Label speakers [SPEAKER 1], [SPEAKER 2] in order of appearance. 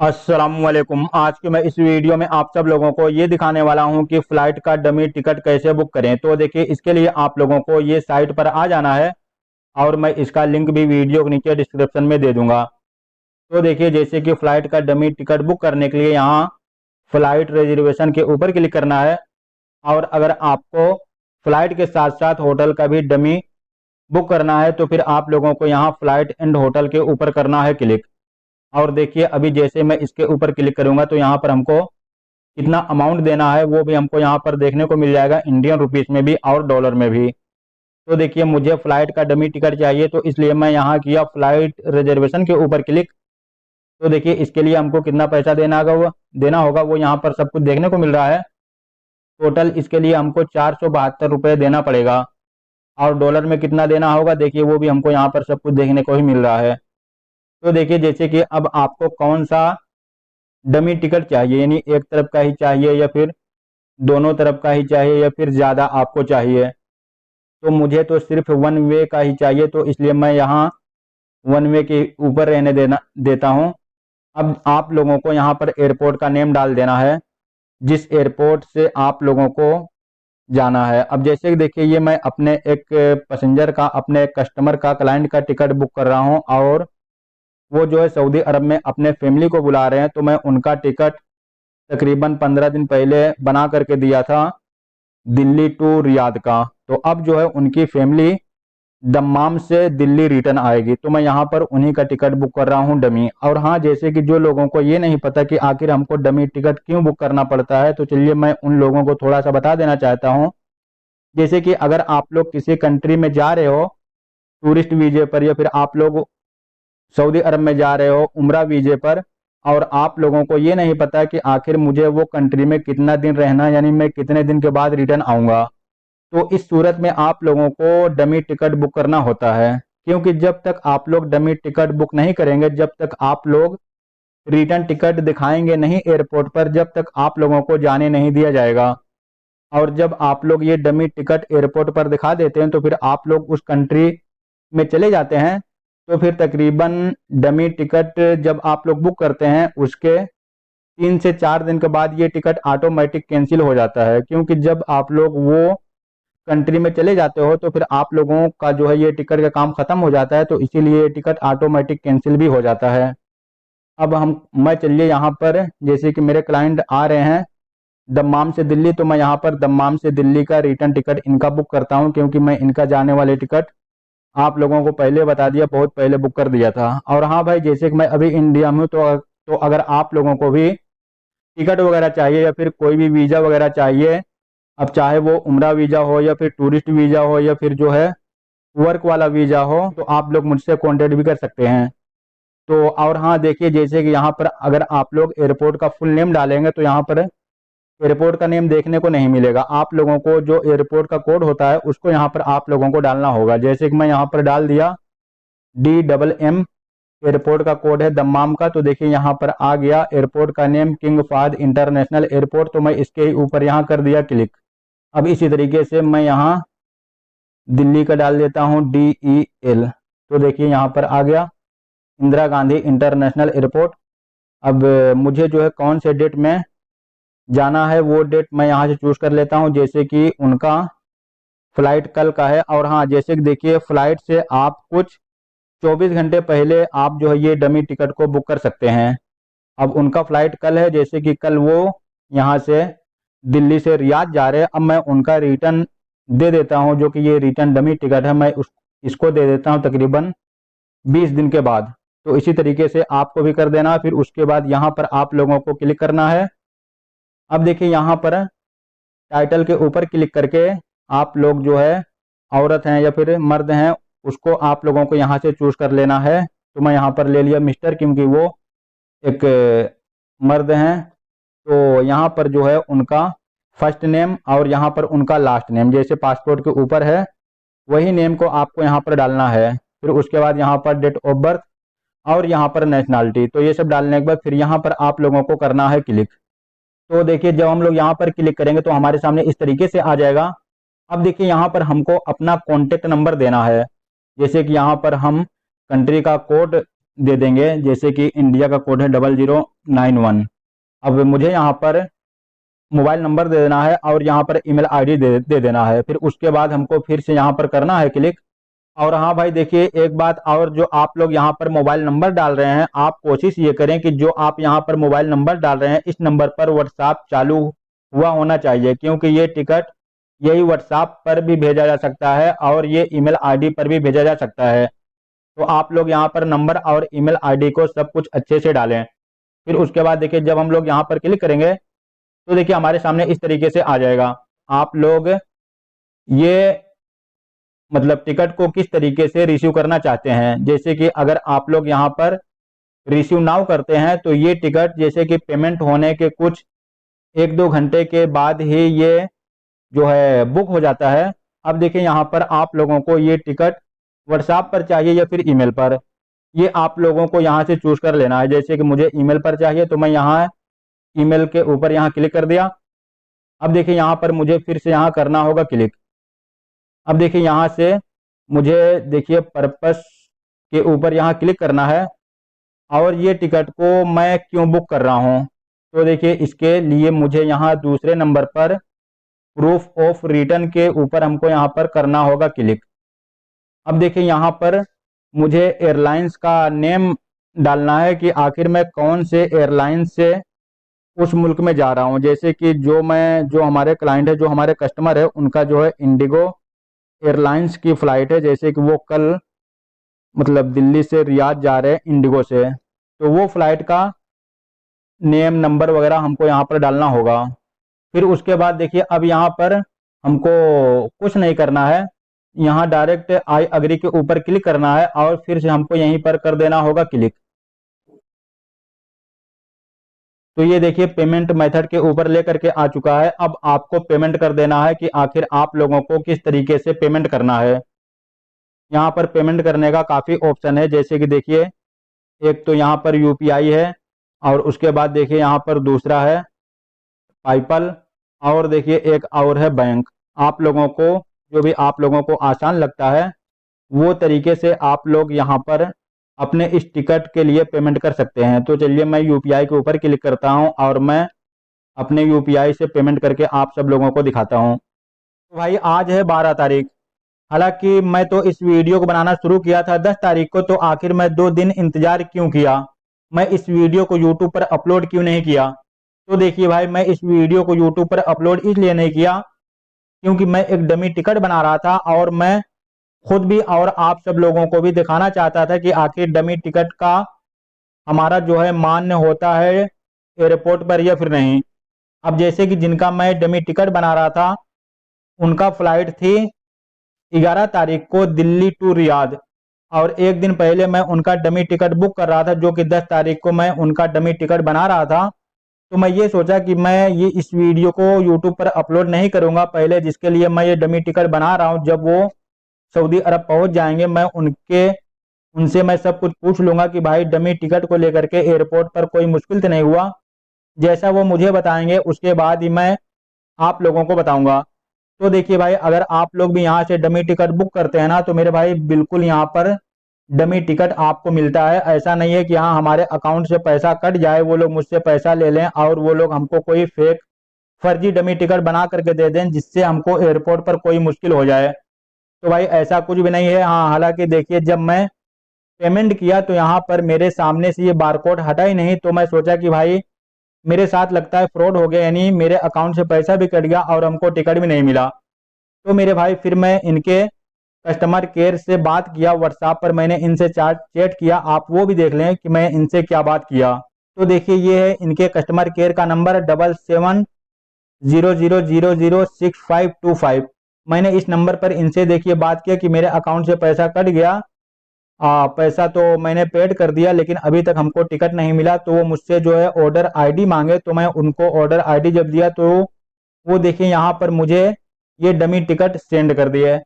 [SPEAKER 1] अस्सलामुअलैकुम। आज के मैं इस वीडियो में आप सब लोगों को ये दिखाने वाला हूं कि फ़्लाइट का डमी टिकट कैसे बुक करें। तो देखिए, इसके लिए आप लोगों को ये साइट पर आ जाना है और मैं इसका लिंक भी वीडियो के नीचे डिस्क्रिप्शन में दे दूंगा। तो देखिए, जैसे कि फ़्लाइट का डमी टिकट बुक करने के लिए यहाँ फ़्लाइट रिजर्वेशन के ऊपर क्लिक करना है। और अगर आपको फ़्लाइट के साथ साथ होटल का भी डमी बुक करना है तो फिर आप लोगों को यहाँ फ़्लाइट एंड होटल के ऊपर करना है क्लिक। और देखिए, अभी जैसे मैं इसके ऊपर क्लिक करूंगा तो यहाँ पर हमको कितना अमाउंट देना है वो भी हमको यहाँ पर देखने को मिल जाएगा, इंडियन रुपीस में भी और डॉलर में भी। तो देखिए, मुझे फ्लाइट का डमी टिकट चाहिए तो इसलिए मैं यहाँ किया फ्लाइट रिजर्वेशन के ऊपर क्लिक। तो देखिए, इसके लिए हमको कितना पैसा देना होगा वो यहाँ पर सब कुछ देखने को मिल रहा है। टोटल इसके लिए हमको 472 रुपये देना पड़ेगा। और डॉलर में कितना देना होगा देखिए, वो भी हमको यहाँ पर सब कुछ देखने को ही मिल रहा है। तो देखिए, जैसे कि अब आपको कौन सा डमी टिकट चाहिए, यानी एक तरफ का ही चाहिए या फिर दोनों तरफ का ही चाहिए या फिर ज़्यादा आपको चाहिए। तो मुझे तो सिर्फ वन वे का ही चाहिए तो इसलिए मैं यहाँ वन वे के ऊपर रहने देता हूँ। अब आप लोगों को यहाँ पर एयरपोर्ट का नेम डाल देना है, जिस एयरपोर्ट से आप लोगों को जाना है। अब जैसे कि देखिए, ये मैं अपने एक पैसेंजर का, अपने कस्टमर का, क्लाइंट का टिकट बुक कर रहा हूँ और वो जो है सऊदी अरब में अपने फैमिली को बुला रहे हैं। तो मैं उनका टिकट तकरीबन 15 दिन पहले बना करके दिया था, दिल्ली टू रियाद का। तो अब जो है उनकी फैमिली दम्माम से दिल्ली रिटर्न आएगी तो मैं यहाँ पर उन्हीं का टिकट बुक कर रहा हूँ डमी। और हाँ, जैसे कि जो लोगों को ये नहीं पता कि आखिर हमको डमी टिकट क्यों बुक करना पड़ता है, तो चलिए मैं उन लोगों को थोड़ा सा बता देना चाहता हूँ। जैसे कि अगर आप लोग किसी कंट्री में जा रहे हो टूरिस्ट वीजे पर, या फिर आप लोग सऊदी अरब में जा रहे हो उम्रा वीजे पर, और आप लोगों को ये नहीं पता कि आखिर मुझे वो कंट्री में कितना दिन रहना, यानी मैं कितने दिन के बाद रिटर्न आऊँगा, तो इस सूरत में आप लोगों को डमी टिकट बुक करना होता है। क्योंकि जब तक आप लोग डमी टिकट बुक नहीं करेंगे, जब तक आप लोग रिटर्न टिकट दिखाएंगे नहीं एयरपोर्ट पर, जब तक आप लोगों को जाने नहीं दिया जाएगा। और जब आप लोग ये डमी टिकट एयरपोर्ट पर दिखा देते हैं तो फिर आप लोग उस कंट्री में चले जाते हैं। तो फिर तकरीबन डमी टिकट जब आप लोग बुक करते हैं उसके 3 से 4 दिन के बाद ये टिकट ऑटोमेटिक कैंसिल हो जाता है। क्योंकि जब आप लोग वो कंट्री में चले जाते हो तो फिर आप लोगों का जो है ये टिकट का काम खत्म हो जाता है, तो इसीलिए ये टिकट ऑटोमेटिक कैंसिल भी हो जाता है। अब मैं चलिए यहाँ पर, जैसे कि मेरे क्लाइंट आ रहे हैं दम्माम से दिल्ली, तो मैं यहाँ पर दम्माम से दिल्ली का रिटर्न टिकट इनका बुक करता हूँ। क्योंकि मैं इनका जाने वाले टिकट आप लोगों को पहले बता दिया, बहुत पहले बुक कर दिया था। और हाँ भाई, जैसे कि मैं अभी इंडिया में हूँ तो अगर आप लोगों को भी टिकट वगैरह चाहिए या फिर कोई भी वीज़ा वगैरह चाहिए, अब चाहे वो उम्रा वीज़ा हो या फिर टूरिस्ट वीज़ा हो या फिर जो है वर्क वाला वीज़ा हो, तो आप लोग मुझसे कॉन्टेक्ट भी कर सकते हैं। तो और हाँ देखिए, जैसे कि यहाँ पर अगर आप लोग एयरपोर्ट का फुल नेम डालेंगे तो यहाँ पर एयरपोर्ट का नेम देखने को नहीं मिलेगा। आप लोगों को जो एयरपोर्ट का कोड होता है उसको यहाँ पर आप लोगों को डालना होगा। जैसे कि मैं यहाँ पर डाल दिया DMM, एयरपोर्ट का कोड है दम्माम का। तो देखिए, यहाँ पर आ गया एयरपोर्ट का name, king Fahad international airport. तो मैं इसके ऊपर यहाँ कर दिया क्लिक। अब इसी तरीके से मैं यहाँ दिल्ली का डाल देता हूँ DEL। तो देखिए, यहाँ पर आ गया इंदिरा गांधी इंटरनेशनल एयरपोर्ट। अब मुझे जो है कौन से डेट में जाना है वो डेट मैं यहाँ से चूज कर लेता हूँ। जैसे कि उनका फ्लाइट कल का है, और हाँ जैसे कि देखिए, फ्लाइट से आप कुछ 24 घंटे पहले आप जो है ये डमी टिकट को बुक कर सकते हैं। अब उनका फ्लाइट कल है, जैसे कि कल वो यहाँ से दिल्ली से रियाद जा रहे हैं। अब मैं उनका रिटर्न दे देता हूँ, जो कि ये रिटर्न डमी टिकट है, मैं इसको दे देता हूँ तकरीबन 20 दिन के बाद। तो इसी तरीके से आपको भी कर देना। फिर उसके बाद यहाँ पर आप लोगों को क्लिक करना है। अब देखिए, यहाँ पर टाइटल के ऊपर क्लिक करके आप लोग जो है औरत हैं या फिर मर्द हैं उसको आप लोगों को यहाँ से चूज कर लेना है। तो मैं यहाँ पर ले लिया मिस्टर, क्योंकि वो एक मर्द हैं। तो यहाँ पर जो है उनका फर्स्ट नेम और यहाँ पर उनका लास्ट नेम जैसे पासपोर्ट के ऊपर है वही नेम को आपको यहाँ पर डालना है। फिर उसके बाद यहाँ पर डेट ऑफ बर्थ और यहाँ पर नेशनलिटी। तो ये सब डालने के बाद फिर यहाँ पर आप लोगों को करना है क्लिक। तो देखिए, जब हम लोग यहाँ पर क्लिक करेंगे तो हमारे सामने इस तरीके से आ जाएगा। अब देखिए, यहाँ पर हमको अपना कॉन्टेक्ट नंबर देना है। जैसे कि यहाँ पर हम कंट्री का कोड दे देंगे, जैसे कि इंडिया का कोड है 0091। अब मुझे यहाँ पर मोबाइल नंबर दे देना है और यहाँ पर ईमेल आईडी दे देना है। फिर उसके बाद हमको फिर से यहाँ पर करना है क्लिक। और हाँ भाई देखिए, एक बात और, जो आप लोग यहाँ पर मोबाइल नंबर डाल रहे हैं, आप कोशिश ये करें कि जो आप यहाँ पर मोबाइल नंबर डाल रहे हैं इस नंबर पर व्हाट्सएप चालू हुआ होना चाहिए, क्योंकि ये टिकट यही व्हाट्सएप पर भी भेजा जा सकता है और ये ईमेल आईडी पर भी भेजा जा सकता है। तो आप लोग यहाँ पर नंबर और ईमेल आईडी को सब कुछ अच्छे से डालें। फिर उसके बाद देखिए, जब हम लोग यहाँ पर क्लिक करेंगे तो देखिए हमारे सामने इस तरीके से आ जाएगा। आप लोग ये मतलब टिकट को किस तरीके से रिसीव करना चाहते हैं, जैसे कि अगर आप लोग यहाँ पर रिसीव नाउ करते हैं तो ये टिकट जैसे कि पेमेंट होने के कुछ 1-2 घंटे के बाद ही ये जो है बुक हो जाता है। अब देखिए यहाँ पर आप लोगों को ये टिकट व्हाट्सएप पर चाहिए या फिर ईमेल पर, ये आप लोगों को यहाँ से चूज कर लेना है। जैसे कि मुझे ईमेल पर चाहिए तो मैं यहाँ ईमेल के ऊपर यहाँ क्लिक कर दिया। अब देखिए यहाँ पर मुझे फिर से यहाँ करना होगा क्लिक। अब देखिए यहाँ से मुझे देखिए पर्पस के ऊपर यहाँ क्लिक करना है और ये टिकट को मैं क्यों बुक कर रहा हूँ, तो देखिए इसके लिए मुझे यहाँ दूसरे नंबर पर प्रूफ ऑफ रिटर्न के ऊपर हमको यहाँ पर करना होगा क्लिक। अब देखिए यहाँ पर मुझे एयरलाइंस का नेम डालना है कि आखिर मैं कौन से एयरलाइन से उस मुल्क में जा रहा हूँ। जैसे कि जो हमारे क्लाइंट है, जो हमारे कस्टमर है, उनका जो है इंडिगो एयरलाइंस की फ़्लाइट है, जैसे कि वो कल मतलब दिल्ली से रियाद जा रहे हैं इंडिगो से, तो वो फ़्लाइट का नेम नंबर वगैरह हमको यहाँ पर डालना होगा। फिर उसके बाद देखिए अब यहाँ पर हमको कुछ नहीं करना है, यहाँ डायरेक्ट आई अग्री के ऊपर क्लिक करना है और फिर से हमको यहीं पर कर देना होगा क्लिक। तो ये देखिए पेमेंट मेथड के ऊपर लेकर के आ चुका है। अब आपको पेमेंट कर देना है कि आखिर आप लोगों को किस तरीके से पेमेंट करना है। यहाँ पर पेमेंट करने का काफ़ी ऑप्शन है, जैसे कि देखिए एक तो यहाँ पर यूपीआई है और उसके बाद देखिए यहाँ पर दूसरा है पाईपल और देखिए एक और है बैंक। आप लोगों को जो भी आप लोगों को आसान लगता है वो तरीके से आप लोग यहाँ पर अपने इस टिकट के लिए पेमेंट कर सकते हैं। तो चलिए मैं यूपीआई के ऊपर क्लिक करता हूँ और मैं अपने यूपीआई से पेमेंट करके आप सब लोगों को दिखाता हूँ। तो भाई आज है 12 तारीख, हालांकि मैं तो इस वीडियो को बनाना शुरू किया था 10 तारीख को, तो आखिर मैं 2 दिन इंतजार क्यों किया, मैं इस वीडियो को यूट्यूब पर अपलोड क्यों नहीं किया। तो देखिए भाई, मैं इस वीडियो को यूट्यूब पर अपलोड इसलिए नहीं किया क्योंकि मैं एक डमी टिकट बना रहा था और मैं खुद भी और आप सब लोगों को भी दिखाना चाहता था कि आखिर डमी टिकट का हमारा जो है मान्य होता है एयरपोर्ट पर या फिर नहीं। अब जैसे कि जिनका मैं डमी टिकट बना रहा था उनका फ्लाइट थी 11 तारीख को दिल्ली टू रियाद, और एक दिन पहले मैं उनका डमी टिकट बुक कर रहा था जो कि 10 तारीख को मैं उनका डमी टिकट बना रहा था। तो मैं ये सोचा कि मैं ये इस वीडियो को यूट्यूब पर अपलोड नहीं करूंगा पहले, जिसके लिए मैं ये डमी टिकट बना रहा हूँ। जब वो सऊदी अरब पहुंच जाएंगे मैं उनसे मैं सब कुछ पूछ लूंगा कि भाई डमी टिकट को लेकर के एयरपोर्ट पर कोई मुश्किल तो नहीं हुआ। जैसा वो मुझे बताएंगे उसके बाद ही मैं आप लोगों को बताऊंगा। तो देखिए भाई, अगर आप लोग भी यहाँ से डमी टिकट बुक करते हैं ना तो मेरे भाई बिल्कुल यहाँ पर डमी टिकट आपको मिलता है। ऐसा नहीं है कि हाँ हमारे अकाउंट से पैसा कट जाए, वो लोग मुझसे पैसा ले लें और वो लोग हमको कोई फेक फर्जी डमी टिकट बना करके दे दें जिससे हमको एयरपोर्ट पर कोई मुश्किल हो जाए। तो भाई ऐसा कुछ भी नहीं है। हाँ हालांकि देखिए, जब मैं पेमेंट किया तो यहाँ पर मेरे सामने से ये बारकोड हटा ही नहीं, तो मैं सोचा कि भाई मेरे साथ लगता है फ्रॉड हो गया, यानी मेरे अकाउंट से पैसा भी कट गया और हमको टिकट भी नहीं मिला। तो मेरे भाई फिर मैं इनके कस्टमर केयर से बात किया, व्हाट्सएप पर मैंने इनसे चैट किया, आप वो भी देख लें कि मैं इनसे क्या बात किया। तो देखिए ये है इनके कस्टमर केयर का नंबर 7700006525। मैंने इस नंबर पर इनसे देखिए बात किया कि मेरे अकाउंट से पैसा कट गया, पैसा तो मैंने पेड कर दिया लेकिन अभी तक हमको टिकट नहीं मिला। तो वो मुझसे जो है ऑर्डर आईडी मांगे, तो मैं उनको ऑर्डर आईडी जब दिया तो वो देखिए यहाँ पर मुझे ये डमी टिकट सेंड कर दिए।